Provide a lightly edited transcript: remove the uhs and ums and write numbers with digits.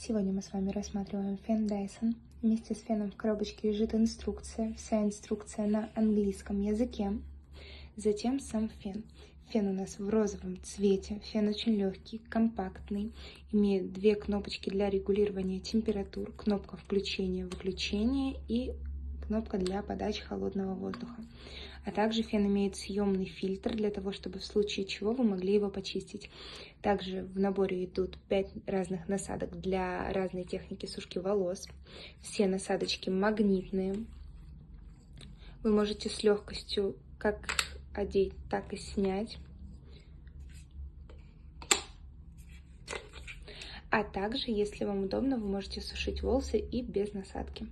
Сегодня мы с вами рассматриваем фен Dyson. Вместе с феном в коробочке лежит инструкция. Вся инструкция на английском языке. Затем сам фен. Фен у нас в розовом цвете. Фен очень легкий, компактный. Имеет две кнопочки для регулирования температур. Кнопка включения-выключения и кнопка для подачи холодного воздуха. А также фен имеет съемный фильтр для того, чтобы в случае чего вы могли его почистить. Также в наборе идут 5 разных насадок для разной техники сушки волос. Все насадочки магнитные. Вы можете с легкостью как одеть, так и снять. А также, если вам удобно, вы можете сушить волосы и без насадки.